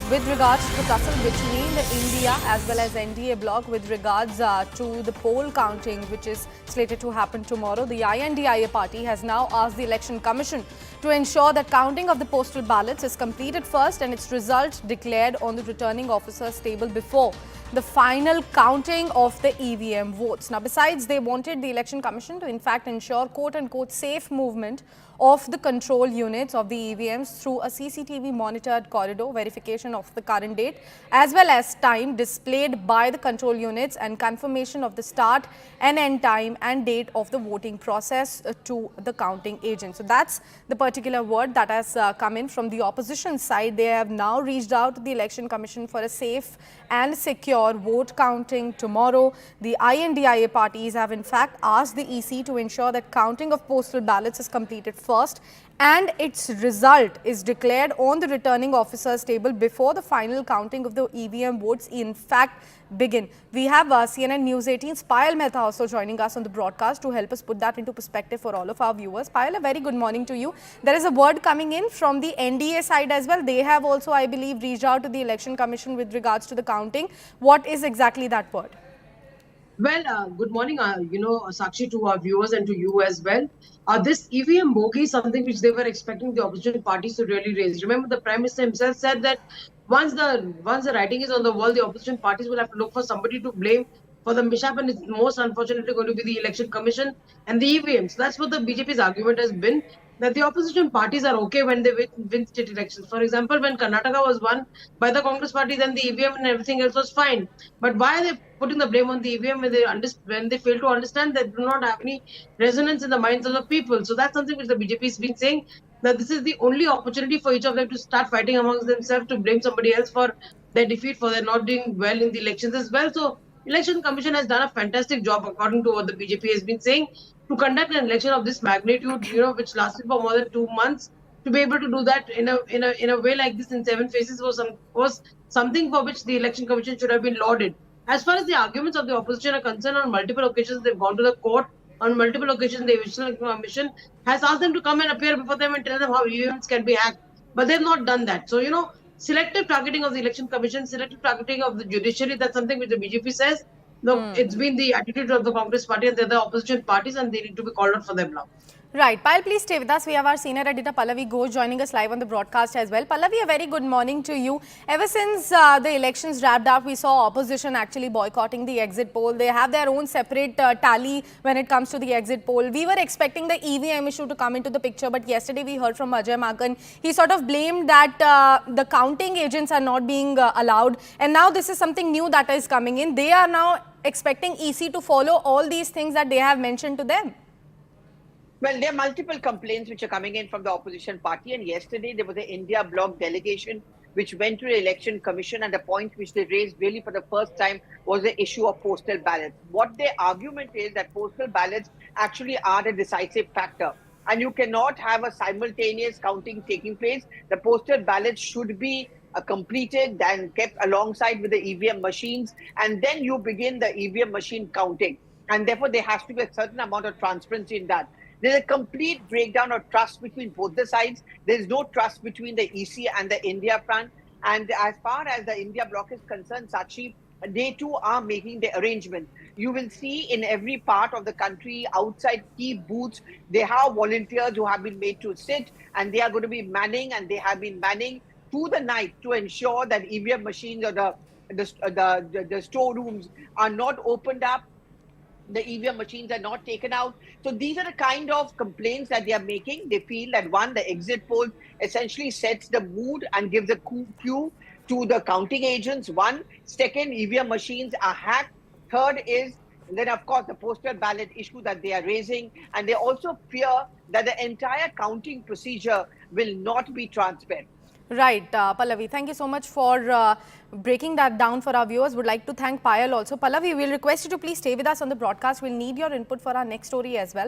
with regards to the tussle between the India as well as NDA bloc with regards to the poll counting, which is slated to happen tomorrow. The I.N.D.I.A party has now asked the Election Commission to ensure that counting of the postal ballots is completed first and its result declared on the returning officer's table before the final counting of the EVM votes. Now, besides, they wanted the Election Commission to in fact ensure quote-unquote safe movement of the control units of the EVMs through a CCTV monitored corridor, verification of the current date as well as time displayed by the control units and confirmation of the start and end time and date of the voting process to the counting agent. So that's the particular word that has come in from the opposition side. They have now reached out to the Election Commission for a safe and secure vote counting tomorrow. The I.N.D.I.A parties have in fact asked the EC to ensure that counting of postal ballots is completed first and its result is declared on the returning officer's table before the final counting of the EVM votes in fact begin. We have CNN News 18's Payal Mehta also joining us on the broadcast to help us put that into perspective for all of our viewers. Payal, a very good morning to you. There is a word coming in from the NDA side as well. They have also, I believe, reached out to the Election Commission with regards to the counting. What is exactly that word? Well, good morning, Sakshi, to our viewers and to you as well. This EVM bogey is something which they were expecting the opposition parties to really raise. Remember, the Prime Minister himself said that once the writing is on the wall, the opposition parties will have to look for somebody to blame for the mishap, and it's most unfortunately going to be the Election Commission and the EVMs. That's what the BJP's argument has been, that the opposition parties are okay when they win state elections. For example, when Karnataka was won by the Congress party, then the EVM and everything else was fine. But why are they putting the blame on the EVM when they fail to understand that do not have any resonance in the minds of the people? So that's something which the BJP has been saying, that this is the only opportunity for each of them to start fighting amongst themselves, to blame somebody else for their defeat, for their not doing well in the elections as well. So Election Commission has done a fantastic job, according to what the BJP has been saying, to conduct an election of this magnitude, which lasted for more than 2 months. To be able to do that in a way like this in 7 phases was something for which the Election Commission should have been lauded. As far as the arguments of the opposition are concerned, on multiple occasions they've gone to the court. On multiple occasions, the Election Commission has asked them to come and appear before them and tell them how EVMs can be hacked. But they've not done that. So, selective targeting of the Election Commission, selective targeting of the judiciary, that's something which the BJP says. No, it's been the attitude of the Congress party and the other opposition parties, and they need to be called out for them now. Right. Payal, please stay with us. We have our senior editor Pallavi Ghosh joining us live on the broadcast as well. Pallavi, a very good morning to you. Ever since the elections wrapped up, we saw opposition actually boycotting the exit poll. They have their own separate tally when it comes to the exit poll. We were expecting the EVM issue to come into the picture, but yesterday we heard from Ajay Makan. He sort of blamed that the counting agents are not being allowed. And now this is something new that is coming in. They are now expecting EC to follow all these things that they have mentioned to them. Well, there are multiple complaints which are coming in from the opposition party, and yesterday there was an India bloc delegation which went to the Election Commission, and the point which they raised really for the first time was the issue of postal ballots. What their argument is that postal ballots actually are a decisive factor, and you cannot have a simultaneous counting taking place. The postal ballots should be completed and kept alongside with the EVM machines, and then you begin the EVM machine counting, and therefore there has to be a certain amount of transparency in that. There's a complete breakdown of trust between both the sides. There's no trust between the EC and the India front. And as far as the India bloc is concerned, Sakshi, they too are making the arrangement. You will see in every part of the country, outside key booths, they have volunteers who have been made to sit, and they are going to be manning, and they have been manning through the night to ensure that EVM machines or the storerooms are not opened up. The EVM machines are not taken out. So these are the kind of complaints that they are making. They feel that one, the exit poll essentially sets the mood and gives a cue to the counting agents. One. Second, EVM machines are hacked. Third is then, of course, the postal ballot issue that they are raising. And they also fear that the entire counting procedure will not be transparent. Right, Pallavi, thank you so much for breaking that down for our viewers. Would like to thank Payal also. Pallavi, we'll request you to please stay with us on the broadcast. We'll need your input for our next story as well.